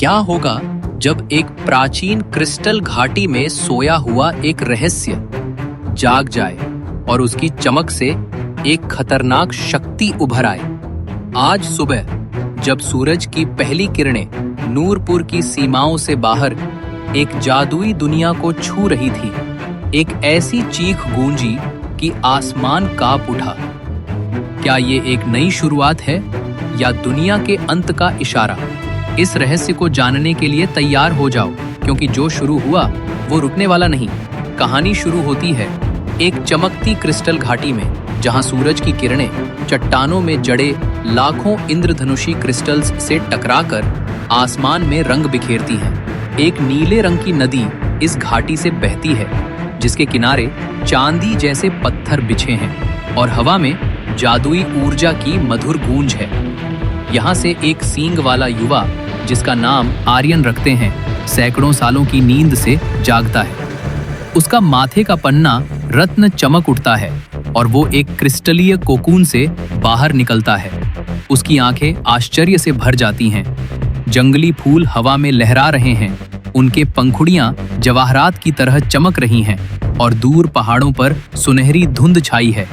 क्या होगा जब एक प्राचीन क्रिस्टल घाटी में सोया हुआ एक रहस्य जाग जाए और उसकी चमक से एक खतरनाक शक्ति उभर आए। आज सुबह जब सूरज की पहली किरणें नूरपुर की सीमाओं से बाहर एक जादुई दुनिया को छू रही थी, एक ऐसी चीख गूंजी कि आसमान कांप उठा। क्या ये एक नई शुरुआत है या दुनिया के अंत का इशारा? इस रहस्य को जानने के लिए तैयार हो जाओ, क्योंकि जो शुरू हुआ वो रुकने वाला नहीं। कहानी शुरू होती है एक चमकती क्रिस्टल घाटी में, जहां सूरज की किरणें चट्टानों में जड़े लाखों इंद्रधनुषी क्रिस्टल्स से टकराकर आसमान में रंग बिखेरती हैं। एक नीले रंग की नदी इस घाटी से बहती है, जिसके किनारे चांदी जैसे पत्थर बिछे हैं और हवा में जादुई ऊर्जा की मधुर गूंज है। यहाँ से एक सींग वाला युवा, जिसका नाम आर्यन रखते हैं, सैकड़ों सालों की नींद से जागता है। उसका माथे का पन्ना रत्न चमक उठता है और वो एक क्रिस्टलीय कोकून से बाहर निकलता है। उसकी आंखें आश्चर्य से भर जाती हैं। जंगली फूल हवा में लहरा रहे हैं, उनके पंखुड़ियां जवाहरात की तरह चमक रही हैं और दूर पहाड़ों पर सुनहरी धुंध छाई है।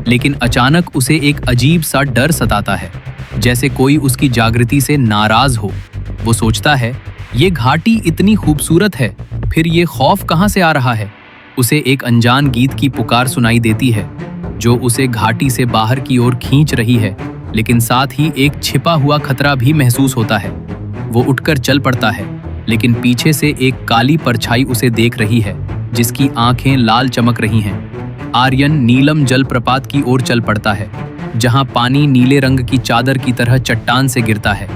लेकिन अचानक उसे एक अजीब सा डर सताता है, जैसे कोई उसकी जागृति से नाराज हो। वो सोचता है, ये घाटी इतनी खूबसूरत है, फिर ये खौफ कहाँ से आ रहा है? उसे एक अनजान गीत की पुकार सुनाई देती है, जो उसे घाटी से बाहर की ओर खींच रही है, लेकिन साथ ही एक छिपा हुआ खतरा भी महसूस होता है। वो उठकर चल पड़ता है, लेकिन पीछे से एक काली परछाई उसे देख रही है, जिसकी आंखें लाल चमक रही हैं। आर्यन नीलम जलप्रपात की ओर चल पड़ता है, जहां पानी नीले रंग की चादर की तरह चट्टान से गिरता है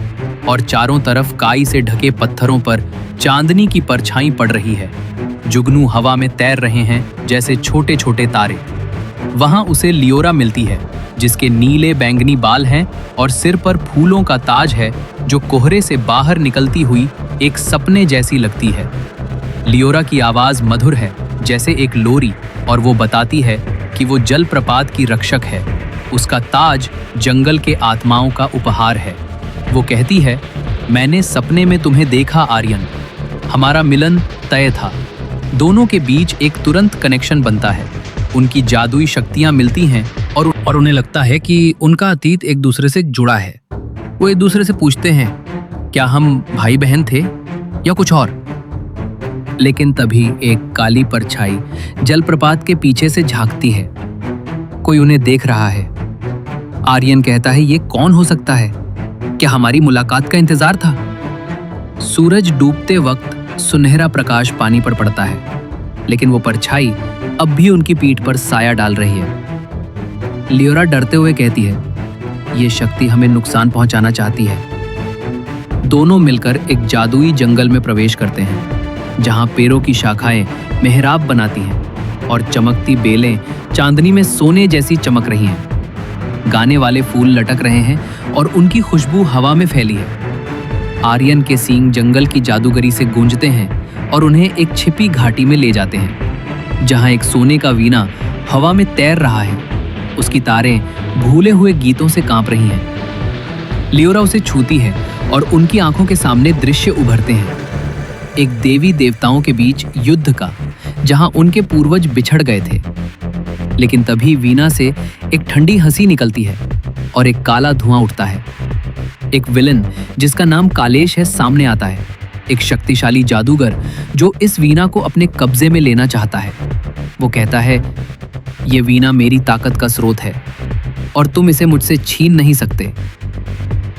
और चारों तरफ काई से ढके पत्थरों पर चांदनी की परछाई पड़ रही है। जुगनू हवा में तैर रहे हैं जैसे छोटे छोटे तारे। वहां उसे लियोरा मिलती है, जिसके नीले बैंगनी बाल हैं और सिर पर फूलों का ताज है, जो कोहरे से बाहर निकलती हुई एक सपने जैसी लगती है। लियोरा की आवाज मधुर है, जैसे एक लोरी, और वो बताती है कि वो जलप्रपात की रक्षक है। उसका ताज जंगल के आत्माओं का उपहार है। वो कहती है, मैंने सपने में तुम्हें देखा आर्यन, हमारा मिलन तय था। दोनों के बीच एक तुरंत कनेक्शन बनता है। उनकी जादुई शक्तियां मिलती हैं और उन्हें लगता है कि उनका अतीत एक दूसरे से जुड़ा है। वो एक दूसरे से पूछते हैं, क्या हम भाई बहन थे या कुछ और? लेकिन तभी एक काली परछाई जलप्रपात के पीछे से झांकती है। कोई उन्हें देख रहा है। आर्यन कहता है, ये कौन हो सकता है? क्या हमारी मुलाकात का इंतजार था? सूरज डूबते वक्त सुनहरा प्रकाश पानी पर पड़ता है, लेकिन वो परछाई अब भी उनकी पीठ पर साया डाल रही है। लियोरा डरते हुए कहती है, ये शक्ति हमें नुकसान पहुंचाना चाहती है। दोनों मिलकर एक जादुई जंगल में प्रवेश करते हैं, जहां पेड़ों की शाखाएं मेहराब बनाती हैं और चमकती बेलें चांदनी में सोने जैसी चमक रही हैं। गाने वाले फूल लटक रहे हैं और उनकी खुशबू हवा में फैली है। आर्यन के सींग जंगल की जादूगरी से गूंजते हैं और उन्हें एक छिपी घाटी में ले जाते हैं, जहां एक सोने का वीणा हवा में तैर रहा है। उसकी तारें भूले हुए गीतों से कांप रही हैं। लियोरा उसे छूती है और उनकी आंखों के सामने दृश्य उभरते हैं, एक देवी देवताओं के बीच युद्ध का, जहां उनके पूर्वज बिछड़ गए थे। लेकिन तभी वीणा से एक ठंडी हंसी निकलती है और एक काला धुआं उठता है। एक विलन, जिसका नाम कालेश है, सामने आता है। एक शक्तिशाली जादूगर जो इस वीणा को अपने कब्जे में लेना चाहता है। वो कहता है, ये वीणा मेरी ताकत का स्रोत है और तुम इसे मुझसे छीन नहीं सकते।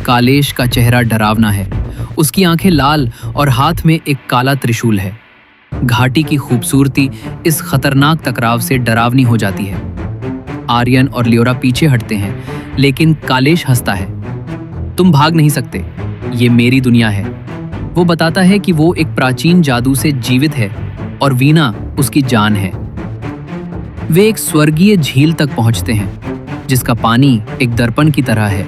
कालेश का चेहरा डरावना है, उसकी आंखें लाल और हाथ में एक काला त्रिशूल है। घाटी की खूबसूरती इस खतरनाक टकराव से डरावनी हो जाती है। आर्यन और लियोरा पीछे हटते हैं, लेकिन कालेश हंसता है, तुम भाग नहीं सकते, ये मेरी दुनिया है। वो बताता है कि वो एक प्राचीन जादू से जीवित है और वीणा उसकी जान है। वे एक स्वर्गीय झील तक पहुंचते हैं, जिसका पानी एक दर्पण की तरह है,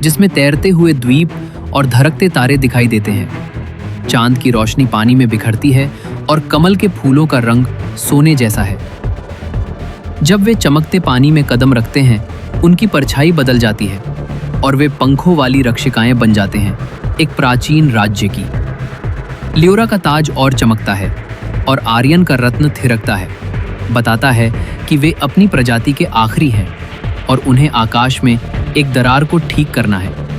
जिसमें तैरते हुए द्वीप और धड़कते तारे दिखाई देते हैं। चांद की रोशनी पानी में बिखरती है और कमल के फूलों का रंग सोने जैसा है। जब वे चमकते पानी में कदम रखते हैं, उनकी परछाई बदल जाती है। और वे पंखों वाली रक्षिकाएं बन जाते हैं एक प्राचीन राज्य की। लियोरा का ताज और चमकता है और आर्यन का रत्न थिरकता है, बताता है कि वे अपनी प्रजाति के आखिरी हैं और उन्हें आकाश में एक दरार को ठीक करना है।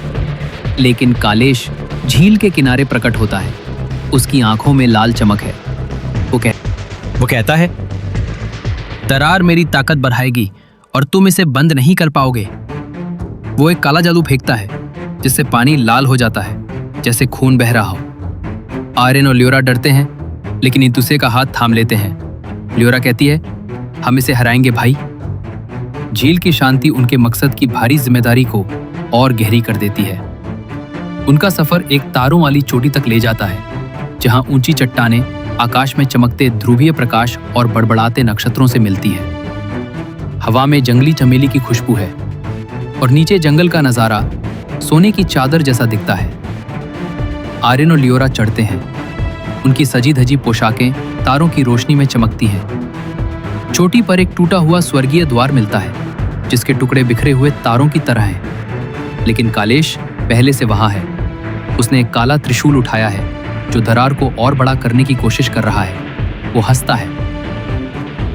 लेकिन कालेश झील के किनारे प्रकट होता है। उसकी आंखों में लाल चमक है। वो कहता है, दरार मेरी ताकत बढ़ाएगी और तुम इसे बंद नहीं कर पाओगे। वो एक काला जादू फेंकता है जिससे पानी लाल हो जाता है जैसे खून बह रहा हो। आर्यन और लियोरा डरते हैं लेकिन एक दूसरे का हाथ थाम लेते हैं। लियोरा कहती है, हम इसे हराएंगे भाई। झील की शांति उनके मकसद की भारी जिम्मेदारी को और गहरी कर देती है। उनका सफर एक तारों वाली चोटी तक ले जाता है जहां ऊंची चट्टानें आकाश में चमकते ध्रुवीय प्रकाश और बड़बड़ाते नक्षत्रों से मिलती है। हवा में जंगली चमेली की खुशबू है और नीचे जंगल का नजारा सोने की चादर जैसा दिखता है। आर्यन और लियोरा चढ़ते हैं। उनकी सजी धजी पोशाकें तारों की रोशनी में चमकती हैं। चोटी पर एक टूटा हुआ स्वर्गीय द्वार मिलता है जिसके टुकड़े बिखरे हुए तारों की तरह हैं। लेकिन कालेश पहले से वहां है। उसने एक काला त्रिशूल उठाया है जो दरार को और बड़ा करने की कोशिश कर रहा है। वो हंसता है,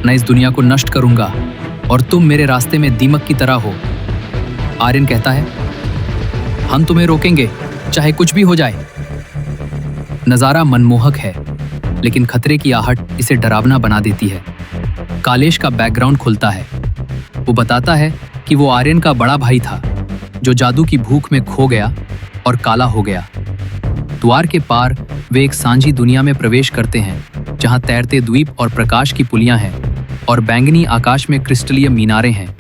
मैं इस दुनिया को नष्ट करूंगा और तुम मेरे रास्ते में दीमक की तरह हो। आर्यन कहता है, हम तुम्हें रोकेंगे चाहे कुछ भी हो जाए। नजारा मनमोहक है लेकिन खतरे की आहट इसे डरावना बना देती है। कालेश का बैकग्राउंड खुलता है। वो बताता है कि वो आर्यन का बड़ा भाई था जो जादू की भूख में खो गया और काला हो गया। द्वार के पार वे एक सांझी दुनिया में प्रवेश करते हैं जहां तैरते द्वीप और प्रकाश की पुलियां हैं और बैंगनी आकाश में क्रिस्टलीय मीनारें हैं।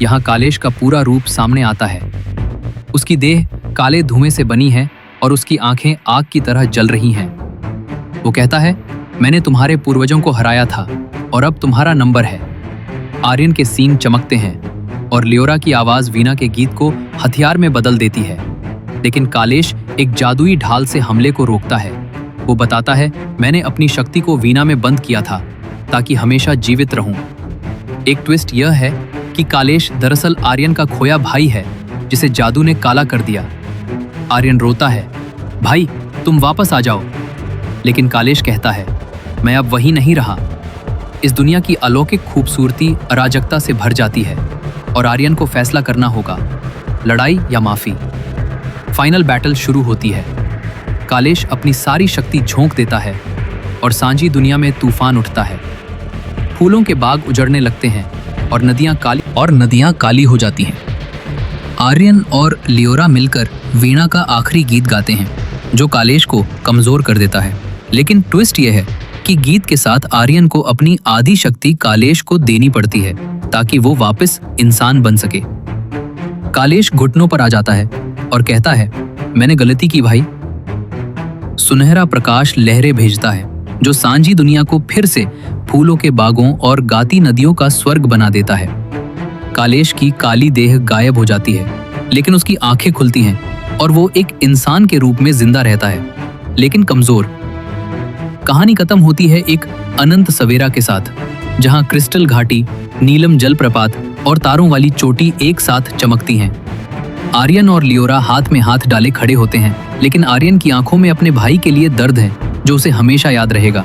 यहाँ कालेश का पूरा रूप सामने आता है। उसकी देह काले धुएं से बनी है और उसकी आंखें आग की तरह जल रही हैं। वो कहता है, मैंने तुम्हारे पूर्वजों को हराया था और अब तुम्हारा नंबर है। आर्यन के सींग चमकते हैं और लियोरा की आवाज वीणा के गीत को हथियार में बदल देती है। लेकिन कालेश एक जादुई ढाल से हमले को रोकता है। वो बताता है, मैंने अपनी शक्ति को वीणा में बंद किया था ताकि हमेशा जीवित रहूं। एक ट्विस्ट यह है कि कालेश दरअसल आर्यन का खोया भाई है जिसे जादू ने काला कर दिया। आर्यन रोता है, भाई तुम वापस आ जाओ। लेकिन कालेश कहता है, मैं अब वही नहीं रहा। इस दुनिया की अलौकिक खूबसूरती अराजकता से भर जाती है और आर्यन को फैसला करना होगा, लड़ाई या माफी। फाइनल बैटल शुरू होती है। कालेश अपनी सारी शक्ति झोंक देता है और सांझी दुनिया में तूफान उठता है। फूलों के बाग उजड़ने लगते हैं और नदियां काली हो जाती हैं। आर्यन और लियोरा मिलकर वीणा का आखिरी गीत गाते हैं जो कालेश को कमजोर कर देता है। लेकिन ट्विस्ट यह है कि गीत के साथ आर्यन को अपनी आधी शक्ति कालेश को देनी पड़ती है ताकि वो वापस इंसान बन सके। कालेश घुटनों पर आ जाता है और कहता है, मैंने गलती की भाई। सुनहरा प्रकाश लहरें भेजता है जो सांझी दुनिया को फिर से फूलों के बागों और गाती नदियों का स्वर्ग बना देता है। कालेश की काली देह गायब हो जाती है लेकिन उसकी आंखें खुलती हैं और वो एक इंसान के रूप में जिंदा रहता है, लेकिन कमजोर। कहानी खत्म होती है एक अनंत सवेरा के साथ जहां क्रिस्टल घाटी, नीलम जलप्रपात और तारों वाली चोटी एक साथ चमकती हैं। आर्यन और लियोरा हाथ में हाथ डाले खड़े होते हैं, लेकिन आर्यन की आंखों में अपने भाई के लिए दर्द है जो उसे हमेशा याद रहेगा।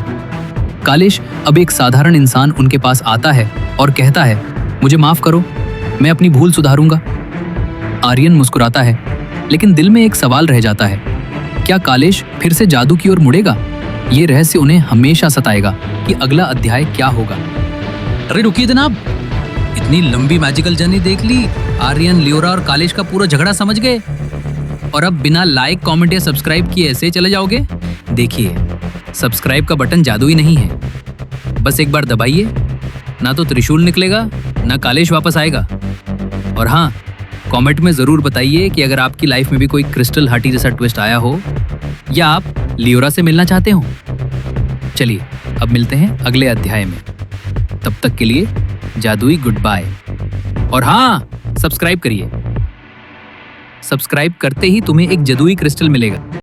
कालेश अब एक साधारण इंसान उनके पास आता है और कहता है, मुझे माफ करो, मैं अपनी भूल सुधारूंगा। आर्यन मुस्कुराता है लेकिन दिल में एक सवाल रह जाता है, क्या कालेश फिर से जादू की ओर मुड़ेगा? ये रहस्य उन्हें हमेशा सताएगा कि अगला अध्याय क्या होगा। अरे रुकिए जनाब, इतनी लंबी मैजिकल जर्नी देख ली, आर्यन, लियोरा और कालेश का पूरा झगड़ा समझ गए और अब बिना लाइक, कमेंट या सब्सक्राइब किए ऐसे चले जाओगे? देखिए, सब्सक्राइब का बटन जादुई नहीं है, बस एक बार दबाइए, ना तो त्रिशूल निकलेगा ना कालेश वापस आएगा। और हाँ, कमेंट में जरूर बताइए कि अगर आपकी लाइफ में भी कोई क्रिस्टल हाटी जैसा ट्विस्ट आया हो या आप लियोरा से मिलना चाहते हो। चलिए अब मिलते हैं अगले अध्याय में। तब तक के लिए जादुई गुड बाय। और हाँ, सब्सक्राइब करिए। सब्सक्राइब करते ही तुम्हें एक जादुई क्रिस्टल मिलेगा।